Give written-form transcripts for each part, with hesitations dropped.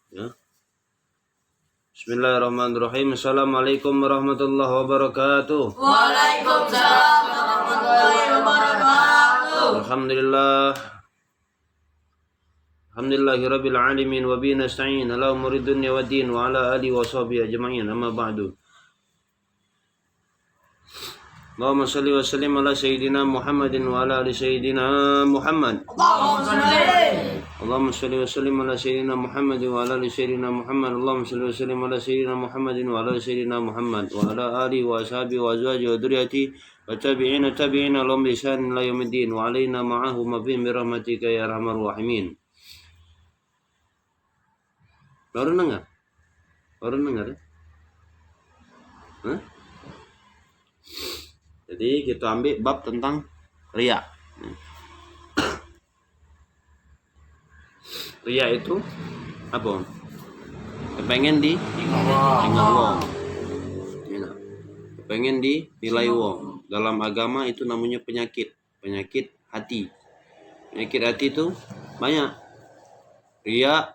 Ya. Bismillahirrahmanirrahim. Assalamualaikum warahmatullahi wabarakatuh. Waalaikumsalam warahmatullahi wabarakatuh. Alhamdulillah. Alhamdulillahirabbil alamin wa bihi nasta'in ala umuri dunya waddin wa ala alihi wa sahbihi ajma'in. Amma ba'du. Allahumma shalli wa sallim ala sayyidina Muhammadin wa ala ali sayyidina Muhammad. Allahumma shalli wa sallim ala sayyidina Muhammadin wa ala ali sayyidina Muhammad. Allahumma shalli wa sallim ala sayyidina Muhammadin wa ala ali sayyidina Muhammad wa ala alihi wa ashabihi wa azwajihi wa dzurriyyatihi wa tabi'ina lahum bi ihsan ila yaumiddin wa alaina ma'ahum bi rahmatika ya arhamar rahimin. Baru dengar ya? Hah? Jadi kita ambil bab tentang riya. Riya itu apa? Kepengen dinilai wong. Kepengen dinilai wong. Dalam agama itu namanya penyakit hati. Penyakit hati itu banyak. Riya,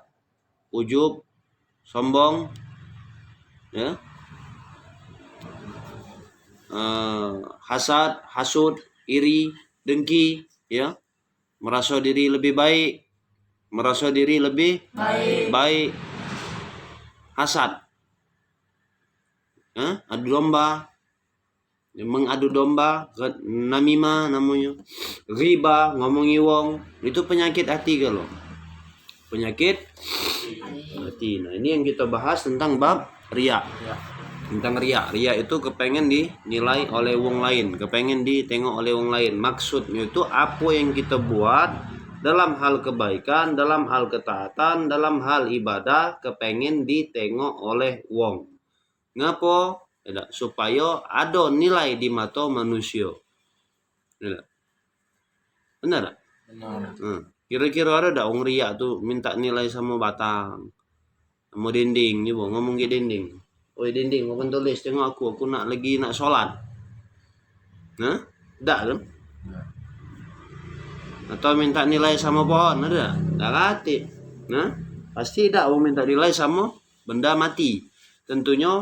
ujub, sombong, ya. Hasud, iri, dengki, ya, merasa diri lebih baik, hasad, adu domba, mengadu domba, namimah namanya, riba, ngomongi wong, itu penyakit hati kalau, penyakit hati. Nah ini yang kita bahas tentang bab riya. Tentang riya itu kepengen dinilai oleh wong lain, kepengen ditengok oleh wong lain. Maksudnya itu apa yang kita buat dalam hal kebaikan, dalam hal ketaatan, dalam hal ibadah, kepengen ditengok oleh wong. Ngapa? Supaya ada nilai di mata manusia. Benar? Kira-kira ada tak wong riya tuh minta nilai sama batang, sama dinding, coba ngomong ke dinding. Oi dinding, kau kan tulis, tengok aku nak sholat. Nah, tak kan? Atau minta nilai sama pohon, ada? Tak kati. Nah, pasti tak wong minta nilai sama benda mati. Tentunya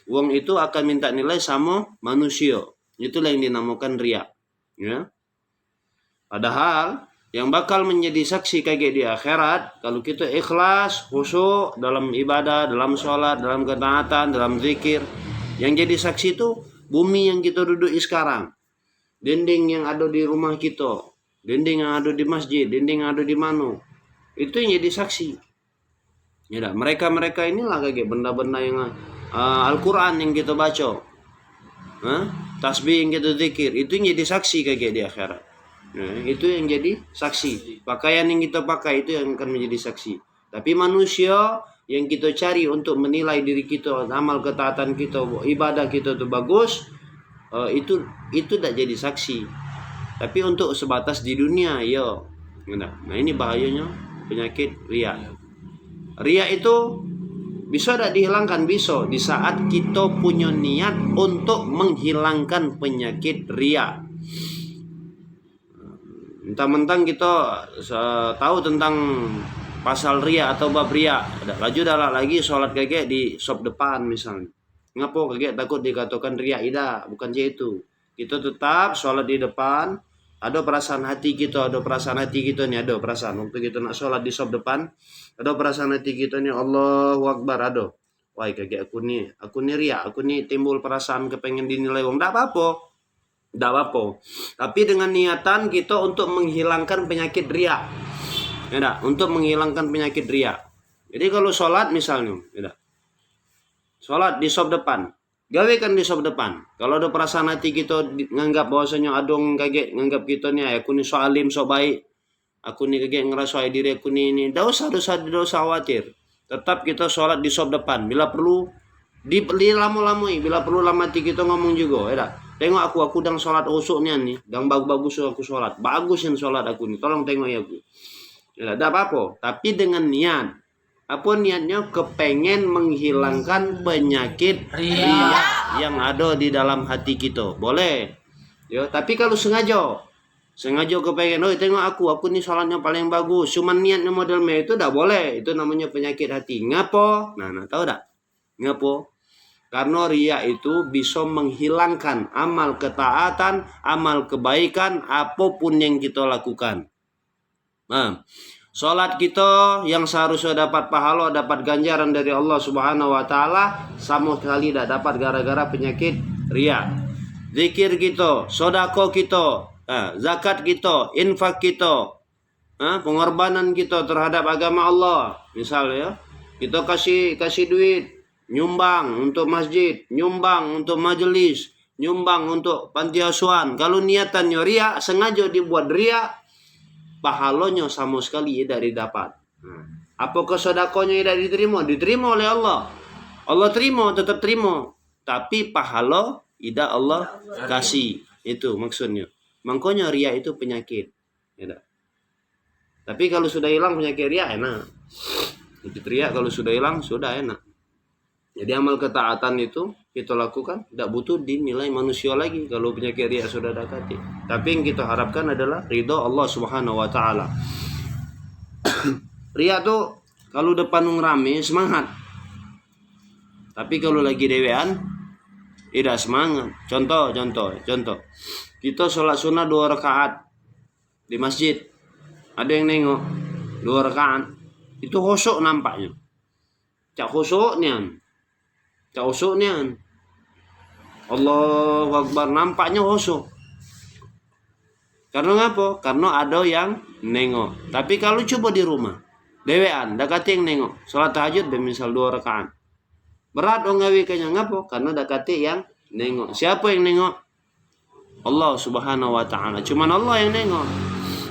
wong itu akan minta nilai sama manusia. Itulah yang dinamakan riya. Ya. Padahal yang bakal menjadi saksi kayak di akhirat kalau kita ikhlas, khusyuk dalam ibadah, dalam sholat, dalam ketaatan, dalam zikir. Yang jadi saksi itu bumi yang kita duduk sekarang, dinding yang ada di rumah kita, dinding yang ada di masjid, dinding yang ada di mana, itu yang jadi saksi. Ya, mereka inilah kayak benda-benda yang Al-Quran yang kita baca, tasbih yang kita zikir, itu yang jadi saksi kayak di akhirat. Nah, itu yang jadi saksi. Pakaian yang kita pakai itu yang akan menjadi saksi. Tapi manusia yang kita cari untuk menilai diri kita, amal ketaatan kita, ibadah kita itu bagus, itu tidak jadi saksi. Tapi untuk sebatas di dunia, ya. Nah, ini bahayanya penyakit riya. Riya itu bisa tidak dihilangkan? Bisa, di saat kita punya niat untuk menghilangkan penyakit riya. Mentang-mentang kita tahu tentang pasal riya atau bab riya, laju dah lagi sholat kayak di shop depan misalnya. Ngapa kayak takut dikatakan riya? Tidak, bukan itu. Kita tetap sholat di depan, ada perasaan hati kita nih, ada perasaan waktu kita nak sholat di shop depan, ada perasaan hati kita nih, Allahu Akbar, ada. Wah, kayak aku nih riya, aku nih timbul perasaan kepengen dinilai wong, tidak apa-apa. Tapi dengan niatan kita untuk menghilangkan penyakit riya. Ya, untuk menghilangkan penyakit riya. Jadi kalau sholat misalnya, sholat di shop depan, gawekan di shop depan. Kalau ada perasaan hati kita nganggap bahwasanya adong kaget nganggap kita nih, aku nih so alim, so baik, aku nih kaget ngerasa diri aku nih ini, tidak usah khawatir. Tetap kita sholat di shop depan. Bila perlu lama-lamui, bila perlu lama hati kita ngomong juga, ya. Tengok aku dang sholat usuknya nih, dang bagus aku sholat, bagusin sholat aku nih, tolong tengok ya aku. Ya, tidak apa-apa, tapi dengan niat. Apa niatnya? Kepengen menghilangkan penyakit riya yang ada di dalam hati kita. Boleh. Ya, tapi kalau sengaja, Sengaja kepengen, oh tengok aku nih sholatnya paling bagus. Cuman niatnya model itu dah boleh. Itu namanya penyakit hati. Ngapo? Nah, tahu tak? Ngapo? Karena riya itu bisa menghilangkan amal ketaatan, amal kebaikan, apapun yang kita lakukan. Nah, sholat kita yang seharusnya dapat pahala, dapat ganjaran dari Allah Subhanahu wa taala, sama sekali tidak dapat gara-gara penyakit riya. Zikir kita, sedekah kita, zakat kita, infak kita, pengorbanan kita terhadap agama Allah. Misalnya kita kasih duit, nyumbang untuk masjid, nyumbang untuk majelis, nyumbang untuk panti asuhan. Kalau niatannya riya, sengaja dibuat riya, pahalanya sama sekali tidak didapat. Apakah sedekahnya tidak diterima? Diterima oleh Allah. Allah terima, tetap terima. Tapi pahala tidak Allah kasih. Itu maksudnya. Makanya riya itu penyakit. Ya, tapi kalau sudah hilang penyakit riya enak. Itu riya kalau sudah hilang sudah enak. Jadi amal ketaatan itu kita lakukan tidak butuh dinilai manusia lagi kalau penyakit riya sudah dekati. Tapi yang kita harapkan adalah ridho Allah Subhanahu wa taala. Riya tuh kalau depan rame semangat. Tapi kalau lagi dewean tidak semangat. Contoh. Kita sholat sunnah 2 rakaat di masjid. Ada yang nengok 2 rakaat. Itu khusyuk nampaknya. Cak khusyuknya. Allahu Akbar, nampaknya khusyuk. Karena apa? Karena ada yang nengok. Tapi kalau coba di rumah, dewean, dakati yang nengok. Salat tahajud misal 2 rakaat. Berat dong ngawikannya, ngapa? Karena dakati yang nengok. Siapa yang nengok? Allah Subhanahu wa taala. Cuman Allah yang nengok.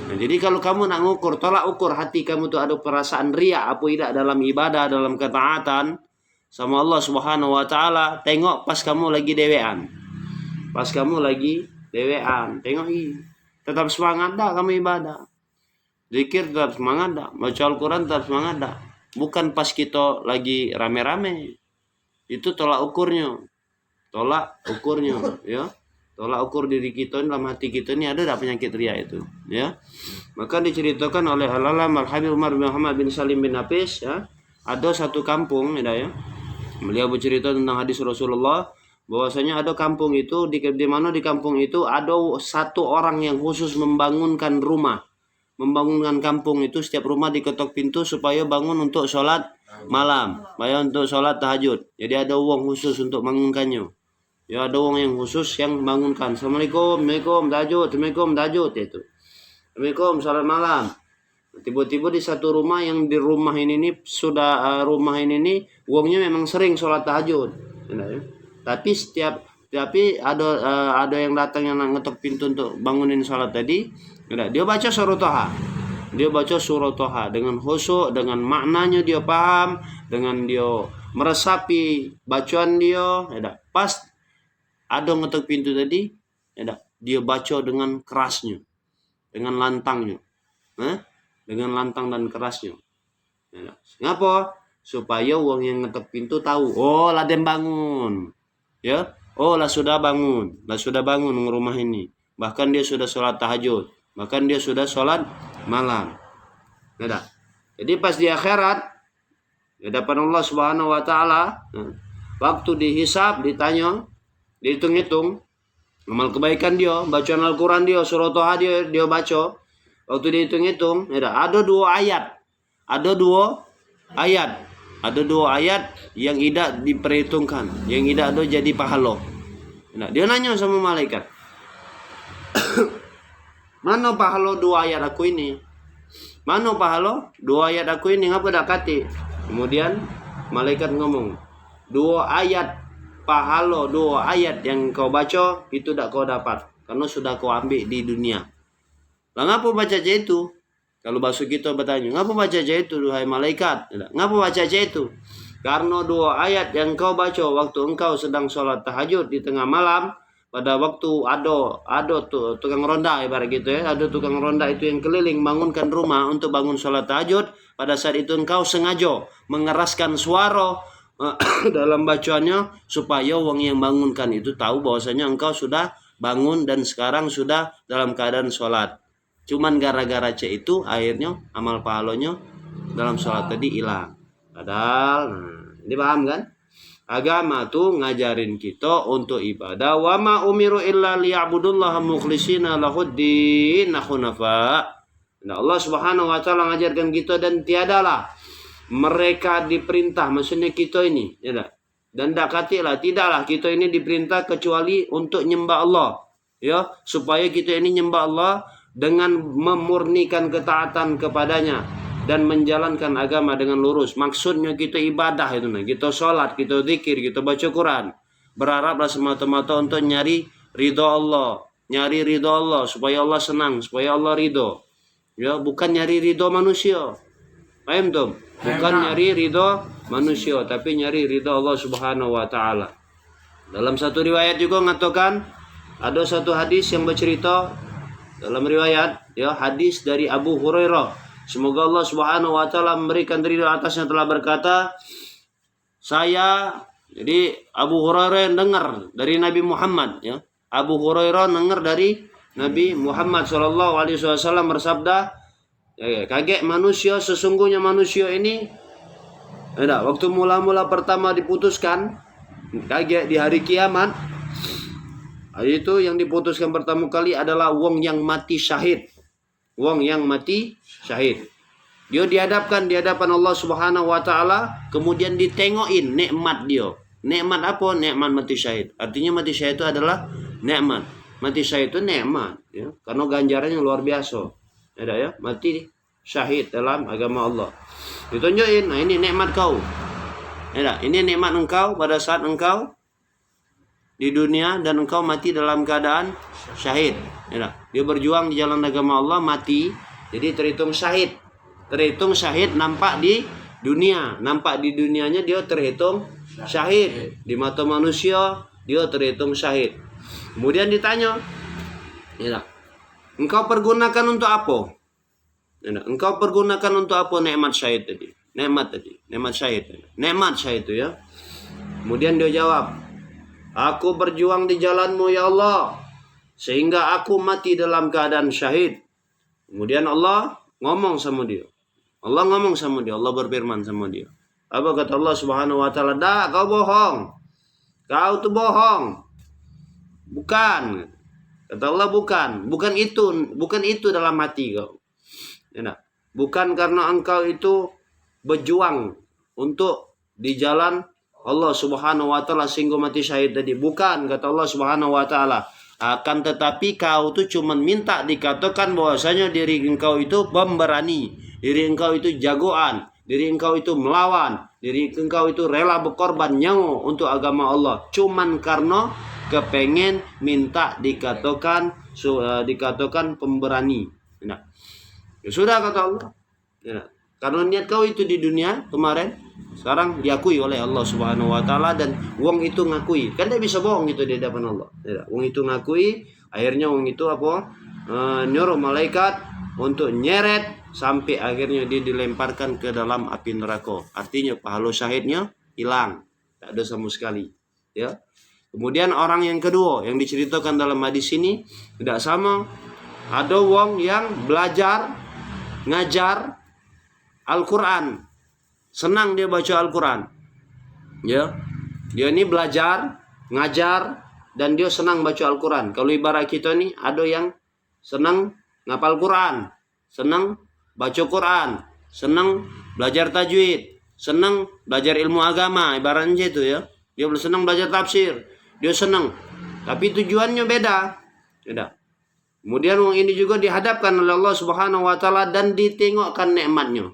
Nah, jadi kalau kamu nak ngukur, tolak ukur hati kamu tuh ada perasaan riya apa tidak dalam ibadah, dalam ketaatan sama Allah Subhanahu wa taala, tengok pas kamu lagi dewean. Pas kamu lagi dewean, tengok tetap semangat dah kamu ibadah. Zikir tetap semangat dah, baca Al-Qur'an tetap semangat dah. Bukan pas kita lagi rame-rame. Itu tolak ukurnya. Ya. Tolak ukur diri kita dalam hati kita ini ada tak penyakit riya itu, ya. Maka diceritakan oleh Al-Allamah Al-Habib Umar bin Muhammad bin Salim bin Nafis, ya. Ada satu kampung, ya. Beliau bercerita tentang hadis Rasulullah bahwasanya ada kampung itu di mana di kampung itu ada satu orang yang khusus membangunkan kampung itu, setiap rumah diketok pintu supaya bangun untuk sholat malam, untuk sholat tahajud. Jadi ada uang khusus untuk bangunkannya. Ya, ada uang yang khusus yang bangunkan. Assalamualaikum, tahajud itu. Assalamualaikum, sholat malam. Tiba-tiba di satu rumah yang di rumah ini rumah ini uangnya memang sering sholat tahajud, ya. Tapi ada yang datang yang ngetok pintu untuk bangunin sholat tadi, ya. Dia baca surah Toha dengan khusyuk, dengan maknanya dia paham, dengan dia meresapi bacaan dia, ya. Pas ada ngetok pintu tadi, ya. Dia baca dengan kerasnya, dengan lantangnya, dengan lantang dan kerasnya. Ya. Ngapa? Supaya uang yang ngetok pintu tahu, oh lah dem bangun, ya, oh lah sudah bangun rumah ini. Bahkan dia sudah sholat tahajud, bahkan dia sudah sholat malam. Ya. Jadi pas di akhirat, di depan Allah Subhanahu wa taala, waktu dihisab, ditanya, dihitung-hitung amal kebaikan dia, bacaan Al-Qur'an dia, surah Toha dia baca. Waktu dihitung-hitung, ada 2 ayat. Ada dua ayat yang tidak diperhitungkan, yang tidak ada jadi pahala. Dia nanya sama malaikat, mana pahala 2 ayat aku ini? Mana pahala 2 ayat aku ini? Ngapa dak kati? Kemudian malaikat ngomong, 2 ayat pahala, 2 ayat yang kau baca itu tidak kau dapat, karena sudah kau ambil di dunia. Lah ngapa baca aja itu? Kalau bahasa kita bertanya, ngapa baca aja itu, duhai malaikat? Ngapa baca aja itu? Karena 2 ayat yang kau baca waktu engkau sedang sholat tahajud di tengah malam, pada waktu ada tukang ronda, ibarat gitu, ya. Ada tukang ronda itu yang keliling bangunkan rumah untuk bangun sholat tahajud. Pada saat itu engkau sengaja mengeraskan suara dalam bacaannya supaya orang yang bangunkan itu tahu bahwasanya engkau sudah bangun dan sekarang sudah dalam keadaan sholat. Cuman gara-gara C itu akhirnya amal pahalanya dalam sholat tadi hilang. Padahal, ini paham kan? Agama tuh ngajarin kita untuk ibadah. Wa ma umiru illa liya'budullaha mukhlishina lahuddin hunafa. Nah, Allah Subhanahu wa taala ngajarkan kita dan tiadalah mereka diperintah, maksudnya kita ini, ya tak? Dan tidaklah kita ini diperintah kecuali untuk nyembah Allah, ya, supaya kita ini nyembah Allah dengan memurnikan ketaatan kepadanya dan menjalankan agama dengan lurus. Maksudnya kita ibadah itu, kita sholat, kita zikir, kita baca Quran, berharaplah semata-mata untuk nyari ridho Allah, supaya Allah senang, supaya Allah ridho. Ya, bukan nyari ridho manusia. Paham tuh? Bukan nyari ridho manusia, tapi nyari ridho Allah Subhanahu wa taala. Dalam satu riwayat juga mengatakan ada satu hadis yang bercerita dalam riwayat, ya, hadis dari Abu Hurairah. Semoga Allah Subhanahu wa taala memberikan ridho atasnya, telah berkata, jadi Abu Hurairah dengar dari Nabi Muhammad, ya. Abu Hurairah dengar dari Nabi Muhammad SAW bersabda, kaget manusia, sesungguhnya manusia ini, waktu mula-mula pertama diputuskan, kaget di hari kiamat, itu yang diputuskan pertama kali adalah wong yang mati syahid. Wong yang mati syahid. Dia dihadapkan di hadapan Allah Subhanahu wa taala, kemudian ditengokin nikmat dia. Nikmat apa? Nikmat mati syahid. Artinya mati syahid itu adalah nikmat. Mati syahid itu nikmat, ya, karena ganjarannya luar biasa. Ya, mati syahid dalam agama Allah. Ditunjukin, nah ini nikmat kau. Ya, ini nikmat engkau pada saat engkau di dunia dan engkau mati dalam keadaan syahid. Ya, dia berjuang di jalan agama Allah, mati, jadi terhitung syahid. Terhitung syahid nampak di dunia, nampak di dunianya dia terhitung syahid. Di mata manusia dia terhitung syahid. Kemudian ditanya, ya, engkau pergunakan untuk apa? Ya, engkau pergunakan untuk apa nikmat syahid tadi? Nikmat syahid itu, ya. Kemudian dia jawab, aku berjuang di jalanmu ya Allah, sehingga aku mati dalam keadaan syahid. Kemudian Allah ngomong sama dia. Allah berfirman sama dia. Apa kata Allah Subhanahu wa taala? Dah, kau bohong. Kau tuh bohong. Bukan. Kata Allah, bukan itu dalam hati kau. Ya, bukan karena engkau itu berjuang untuk di jalan Allah Subhanahu wa taala sehingga mati syahid tadi. Bukan, kata Allah Subhanahu wa taala. Akan tetapi kau tuh cuma minta dikatakan bahwasanya diri engkau itu pemberani, diri engkau itu jagoan, diri engkau itu melawan, diri engkau itu rela berkorban nyawa untuk agama Allah. Cuman karena kepengen minta dikatakan pemberani. Nah, ya sudah kata Allah. Ya, karena niat kau itu di dunia kemarin, sekarang diakui oleh Allah Subhanahu wa taala dan wong itu ngakui. Kan dia bisa bohong gitu di hadapan Allah. Ya, wong itu ngakui, akhirnya wong itu nyuruh malaikat untuk nyeret sampai akhirnya dia dilemparkan ke dalam api neraka. Artinya pahala syahidnya hilang, tak ada sama sekali, ya. Kemudian orang yang kedua yang diceritakan dalam hadis ini tidak sama. Ada wong yang belajar ngajar Al-Quran, senang dia baca Al-Quran, ya. Dia ini belajar ngajar dan dia senang baca Al-Quran. Kalau ibarat kita nih, ada yang senang ngapal Quran, senang baca Quran, senang belajar tajwid, senang belajar ilmu agama, ibaratnya itu, ya. Dia senang belajar tafsir, dia senang, tapi tujuannya beda. Kemudian orang ini juga dihadapkan oleh Allah Subhanahu wa taala dan ditengokkan nikmatnya.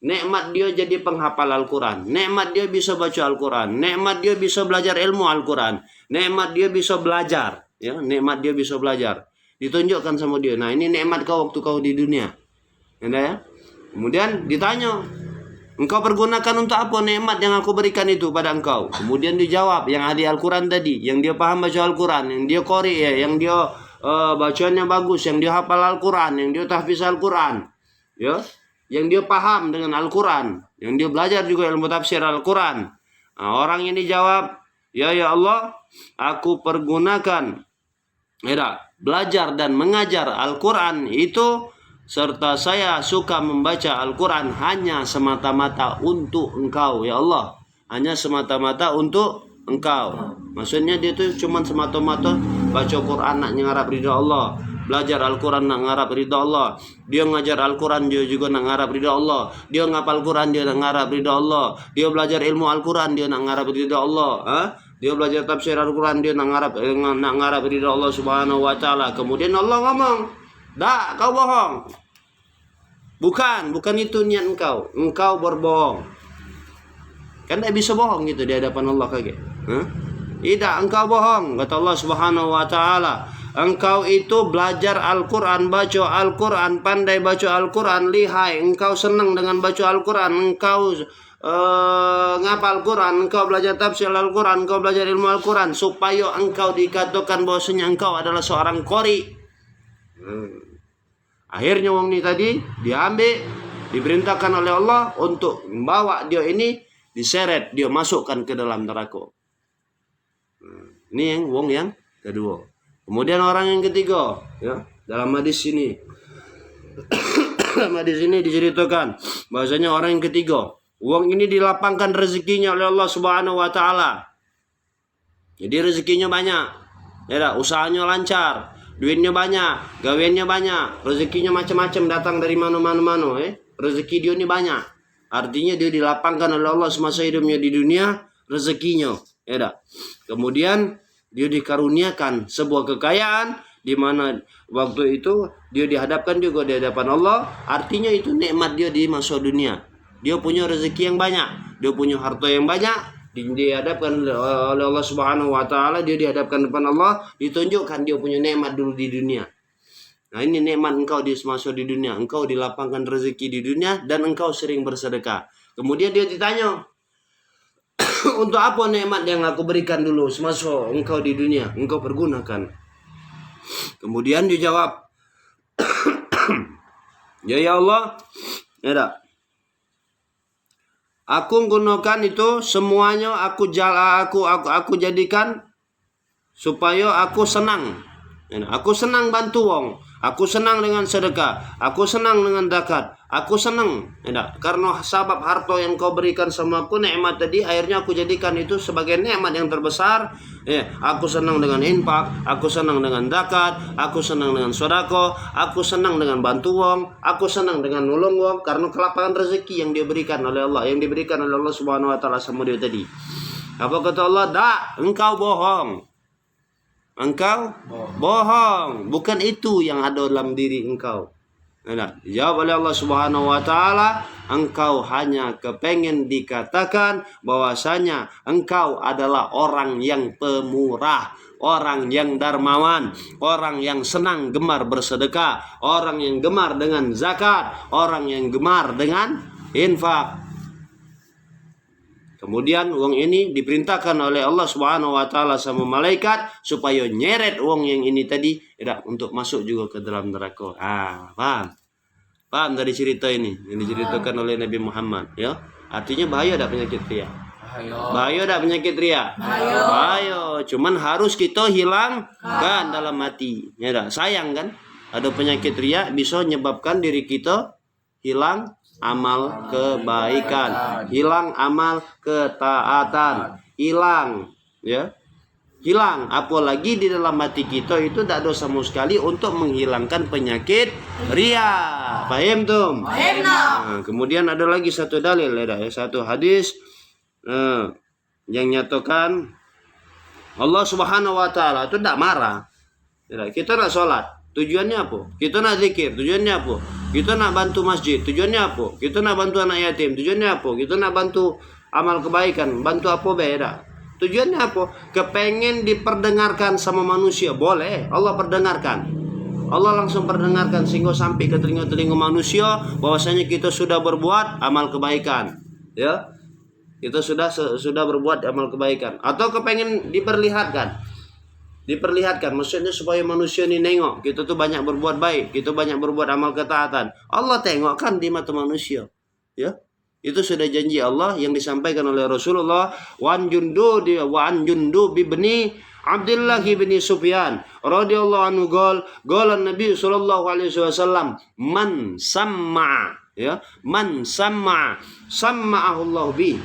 Nikmat dia jadi penghafal Al-Quran, nikmat dia bisa baca Al-Quran, nikmat dia bisa belajar ilmu Al-Quran, nikmat dia bisa belajar, ya, nikmat dia bisa belajar. Ditunjukkan sama dia. Nah, ini nikmat kau waktu kau di dunia. Ya. Kemudian ditanya, engkau pergunakan untuk apa nikmat yang aku berikan itu pada engkau? Kemudian dijawab, yang ahli Al-Quran tadi, yang dia paham baca Al-Quran, yang dia qori, ya, yang dia bacaannya bagus, yang dia hafal Al-Quran, yang dia tahfiz Al-Quran, ya, yang dia paham dengan Al-Quran, yang dia belajar juga ilmu tafsir Al-Quran. Nah, orang ini jawab, ya Allah, aku pergunakan belajar dan mengajar Al-Quran itu, serta saya suka membaca Al-Quran hanya semata-mata untuk Engkau ya Allah, hanya semata-mata untuk Engkau. Maksudnya dia tuh cuman semata-mata baca Quran nak ngarap ridha Allah, belajar Al-Quran nak ngarap ridha Allah, dia ngajar Al-Quran dia juga nak ngarap ridha Allah, dia ngapal Quran dia nak ngarap ridha Allah, dia belajar ilmu Al-Quran dia nak ngarap ridha Allah, dia belajar tafsir Al-Quran dia nak ngarap ridha Allah Subhanahu wa taala. Kemudian Allah ngomong, "Dak, kau bohong." Bukan itu niat engkau berbohong. Kan tidak bisa bohong gitu di hadapan Allah kaget. Tidak, engkau bohong, kata Allah Subhanahu wa taala. Engkau itu belajar Al-Quran, baca Al-Quran, pandai baca Al-Quran, lihai, engkau senang dengan baca Al-Quran, engkau ngapal Al-Quran, engkau belajar tafsir Al-Quran, engkau belajar ilmu Al-Quran, supaya engkau dikatakan bahwasanya engkau adalah seorang qori. Akhirnya wong ini tadi diambil, diperintahkan oleh Allah untuk membawa dia ini, diseret, dia masukkan ke dalam neraka. Ini yang wong yang kedua. Kemudian orang yang ketiga, ya, dalam hadis ini dalam hadis ini diceritakan bahwasanya orang yang ketiga, wong ini dilapangkan rezekinya oleh Allah Subhanahu wa taala. Jadi rezekinya banyak. Ya, usahanya lancar, duitnya banyak, gaweannya banyak, rezekinya macam-macam datang dari mana-mana, rezeki dia ini banyak. Artinya dia dilapangkan oleh Allah semasa hidupnya di dunia rezekinya, ya. Kemudian dia dikaruniakan sebuah kekayaan di mana waktu itu dia dihadapkan juga di hadapan Allah. Artinya itu nikmat dia di masa dunia. Dia punya rezeki yang banyak, dia punya harta yang banyak, dihadapkan oleh Allah Subhanahu wa taala, dia dihadapkan depan Allah, ditunjukkan dia punya nikmat dulu di dunia. Nah, ini nikmat engkau di semasa di dunia, engkau dilapangkan rezeki di dunia dan engkau sering bersedekah. Kemudian dia ditanya, untuk apa nikmat yang aku berikan dulu semasa engkau di dunia, engkau pergunakan? Kemudian dia jawab, ya Allah, ya, aku gunakan itu semuanya, aku jadikan supaya aku senang. Aku senang bantu wong, aku senang dengan sedekah, aku senang dengan zakat, aku senang. Karena sebab harta yang kau berikan sama aku, nikmat tadi, akhirnya aku jadikan itu sebagai nikmat yang terbesar. Aku senang dengan infak, aku senang dengan zakat, aku senang dengan sedekah, aku senang dengan bantu wong, aku senang dengan nolong wong, karena kelapangan rezeki yang diberikan oleh Allah, yang diberikan oleh Allah Subhanahu wa taala sama dia tadi. Apa kata Allah? Dak, engkau bohong. Engkau bohong, bukan itu yang ada dalam diri engkau. Dijawab oleh Allah Subhanahu wa taala, engkau hanya kepengen dikatakan bahwasanya engkau adalah orang yang pemurah, orang yang dermawan, orang yang senang gemar bersedekah, orang yang gemar dengan zakat, orang yang gemar dengan infak. Kemudian wong ini diperintahkan oleh Allah Subhanahu wa taala sama malaikat supaya nyeret wong yang ini tadi untuk masuk juga ke dalam neraka. Paham? Paham dari cerita ini yang diceritakan oleh Nabi Muhammad, ya? Artinya bahaya dak penyakit ria? Bahaya dak penyakit ria? Bahaya. Cuman harus kita hilangkan dalam hati. Ya dak? Sayang kan? Ada penyakit ria bisa menyebabkan diri kita hilang amal kebaikan, hilang amal ketaatan, hilang, ya, hilang. Apalagi di dalam hati kita itu tidak ada sama sekali untuk menghilangkan penyakit ria. Paham tuh? Nah, kemudian ada lagi satu dalil, ya, satu hadis yang nyatakan Allah Subhanahu wa taala itu tidak marah. Ya, kita nak sholat, tujuannya apa? Kita nak zikir, tujuannya apa? Kita nak bantu masjid, tujuannya apa? Kita nak bantu anak yatim, tujuannya apa? Kita nak bantu amal kebaikan, bantu apa beda? Tujuannya apa? Kepengen diperdengarkan sama manusia, boleh, Allah perdengarkan. Allah langsung perdengarkan sehingga sampai ke telinga-telinga manusia bahwasanya kita sudah berbuat amal kebaikan, ya. Kita sudah berbuat amal kebaikan, atau kepengen diperlihatkan, maksudnya supaya manusia ini nengok kita tuh banyak berbuat baik, kita banyak berbuat amal ketaatan. Allah tengok kan di mata manusia, ya. Itu sudah janji Allah yang disampaikan oleh Rasulullah, wa anjundu bibni Abdullah bin Sufyan radhiyallahu anhu qala Nabi sallallahu alaihi wasallam man samma ya man samma samma'ahu Allah bi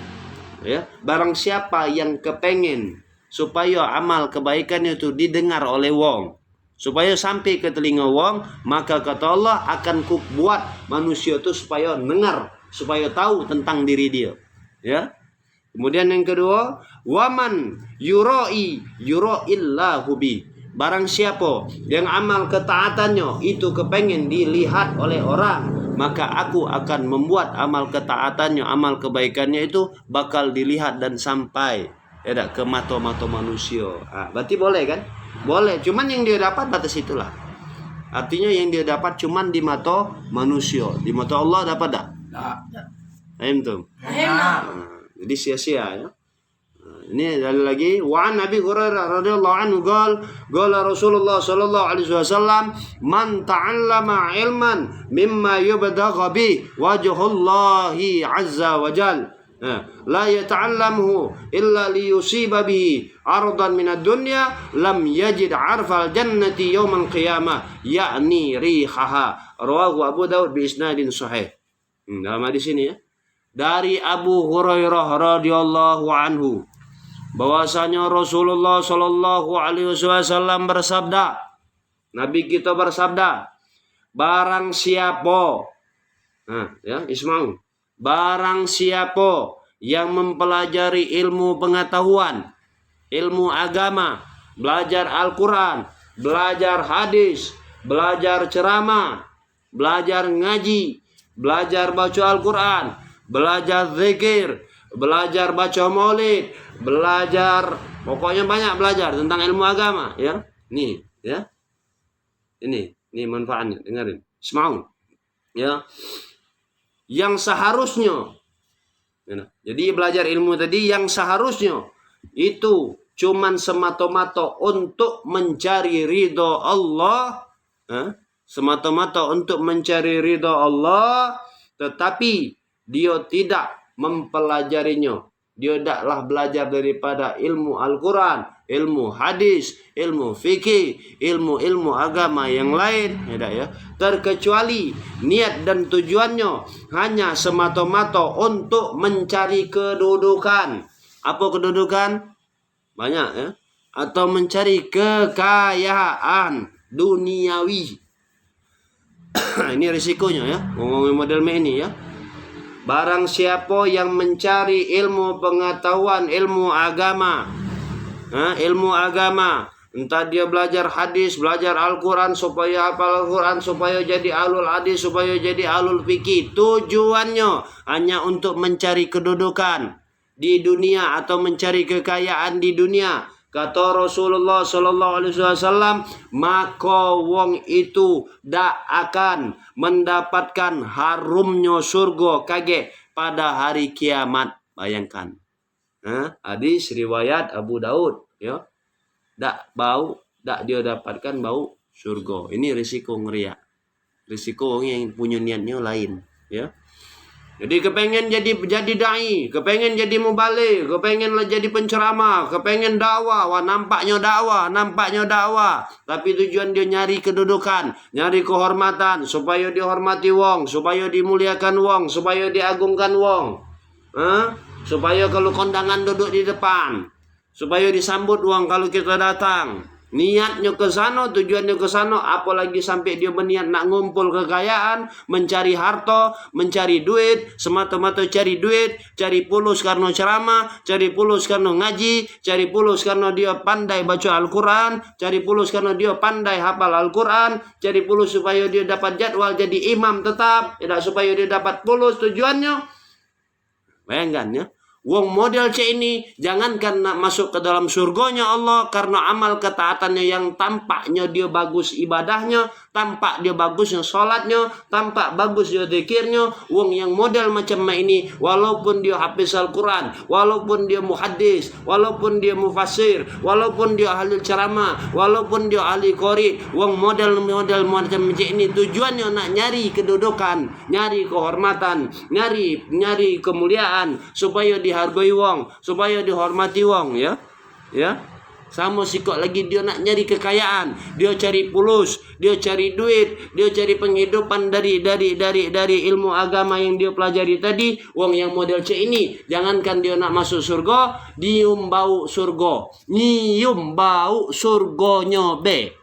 ya barang siapa yang kepengen supaya amal kebaikan itu didengar oleh wong, supaya sampai ke telinga wong, maka kata Allah akan ku buat manusia itu supaya dengar, supaya tahu tentang diri dia. Ya. Kemudian yang kedua, waman yura'illahu bi. Barang siapa yang amal ketaatannya itu kepengen dilihat oleh orang, maka aku akan membuat amal ketaatannya, amal kebaikannya itu bakal dilihat dan sampai ke mata-mata manusia. Berarti boleh kan? Boleh, cuman yang dia dapat batas itulah. Artinya yang dia dapat cuman di mata manusia. Di mata Allah dapat tak? Aim tuh. Jadi sia-sia ya. Ini ada lagi wa an Nabi Hurairah radhiyallahu anhu qala Rasulullah sallallahu alaihi wasallam man ta'allama ilman mimma yubtagha bi wajhullahi azza wa jalla la yata'allamuhu illa liyusiba bihi ardan minad dunya lam yajid arfal jannati yaumal qiyamah yakni rihaha rawahu Abu Daud bi isnadin sahih. Dalam hadis ini ya dari Abu Hurairah radhiyallahu anhu bahwasanya Rasulullah sallallahu alaihi wasallam bersabda, Nabi kita bersabda, barang siapa isma'u barang siapa yang mempelajari ilmu pengetahuan, ilmu agama, belajar Al-Quran, belajar hadis, belajar ceramah, belajar ngaji, belajar baca Al-Quran, belajar zikir, belajar baca maulid, belajar, pokoknya banyak belajar tentang ilmu agama ya. Nih ya. Ini manfaatnya, dengerin. Semau. Ya. Yang seharusnya jadi belajar ilmu tadi yang seharusnya itu cuman semata-mata untuk mencari ridha Allah, semata-mata untuk mencari ridha Allah, tetapi dia tidak mempelajarinya. Dia tidaklah belajar daripada ilmu Al-Quran, ilmu hadis, ilmu fikih, ilmu agama yang lain, ya, terkecuali niat dan tujuannya hanya semata-mata untuk mencari kedudukan. Apa kedudukan? Banyak ya. Atau mencari kekayaan duniawi. Ini risikonya ya, ngomongin model ini ya. Barang siapa yang mencari ilmu pengetahuan, ilmu agama, entah dia belajar hadis, belajar Al-Quran supaya hafal Al-Quran, supaya jadi ahlul hadis, supaya jadi ahlul fikih, tujuannya hanya untuk mencari kedudukan di dunia atau mencari kekayaan di dunia. Kata Rasulullah sallallahu alaihi wasallam, maka wong itu dak akan mendapatkan harumnya surga kage pada hari kiamat. Bayangkan. Hadis riwayat Abu Daud, ya. Dak dia dapatkan bau surga. Ini risiko ngeriak. Risiko orang yang punya niatnya lain, ya. Jadi kepengen jadi dai, kepengen jadi mubalik, kepengen jadi penceramah, kepengen dakwah, nampaknya dakwah, tapi tujuan dia nyari kedudukan, nyari kehormatan, supaya dihormati wong, supaya dimuliakan wong, supaya diagungkan wong, supaya kalau kondangan duduk di depan, supaya disambut wong kalau kita datang. Niatnya ke sana, tujuannya ke sana, apalagi sampai dia berniat nak ngumpul kekayaan, mencari harta, mencari duit, semata-mata cari duit, cari pulus karena ceramah, cari pulus karena ngaji, cari pulus karena dia pandai baca Al-Quran, cari pulus karena dia pandai hafal Al-Quran, cari pulus supaya dia dapat jadwal jadi imam tetap, tidak supaya dia dapat pulus tujuannya. Bayangkan ya. Wong model C ini jangankan nak masuk ke dalam surganya Allah karena amal ketaatannya yang tampaknya dia bagus ibadahnya, tampak dia bagusnya sholatnya, tampak bagus dia zikirnya. Wong yang model macam ini, walaupun dia hafiz Al-Quran, walaupun dia muhaddis, walaupun dia mufassir, walaupun dia ahli ceramah, walaupun dia ahli qori, wong model macam ini tujuannya nak nyari kedudukan, nyari kehormatan, nyari kemuliaan supaya dihargai wong, supaya dihormati wong, ya. Sama sikok lagi dia nak nyari kekayaan, dia cari fulus, dia cari duit, dia cari penghidupan dari ilmu agama yang dia pelajari tadi. Wong yang model C ini, jangankan dia nak masuk surga, nyium bau surga, nyium bau surgonya be.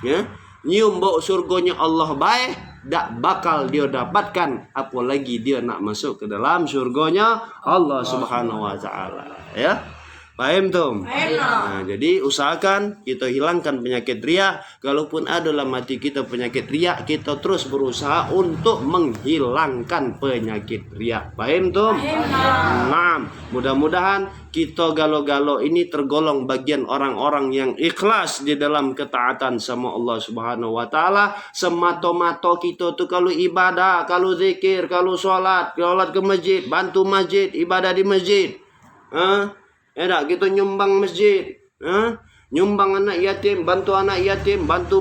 Ya, nyium bau surgonya Allah baik, tak bakal dia dapatkan, apalagi dia nak masuk ke dalam surgonya Allah Subhanahu wa taala. Ya. Paham tuh? Nah, jadi usahakan kita hilangkan penyakit riya. Kalaupun ada dalam hati kita penyakit riya, kita terus berusaha untuk menghilangkan penyakit riya. Paham tuh? Nah, mudah-mudahan kita galo-galo ini tergolong bagian orang-orang yang ikhlas di dalam ketaatan sama Allah Subhanahu wa taala. Semata-mata kita tuh kalau ibadah, kalau zikir, kalau sholat ke masjid, bantu masjid, ibadah di masjid. Kita nyumbang masjid, nyumbang anak yatim, bantu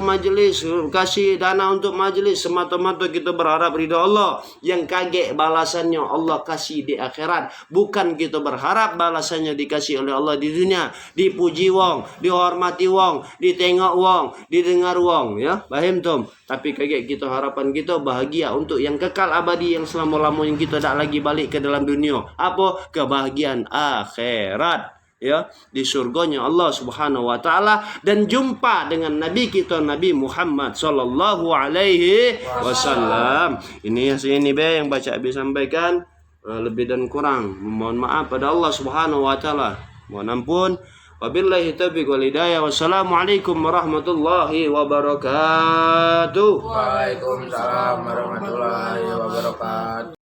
majelis, kasih dana untuk majelis, semata-mata kita berharap ridha Allah. Yang kaget balasannya Allah kasih di akhirat. Bukan kita berharap balasannya dikasih oleh Allah di dunia, dipuji wong, dihormati wong, ditengok wong, didengar wong, ya. Paham tom? Tapi kaget kita, harapan kita bahagia untuk yang kekal abadi, yang selama-lamanya kita tak lagi balik ke dalam dunia. Apa? Kebahagiaan akhirat, ya, di surganya Allah Subhanahu wa taala, dan jumpa dengan nabi kita Nabi Muhammad sallallahu alaihi wasallam. Ini yang baca Abi sampaikan, lebih dan kurang mohon maaf pada Allah Subhanahu wa taala. Mohon ampun. Wabillahi taufiq wal hidayah. Wassalamualaikum warahmatullahi wabarakatuh. Waalaikumsalam warahmatullahi wabarakatuh.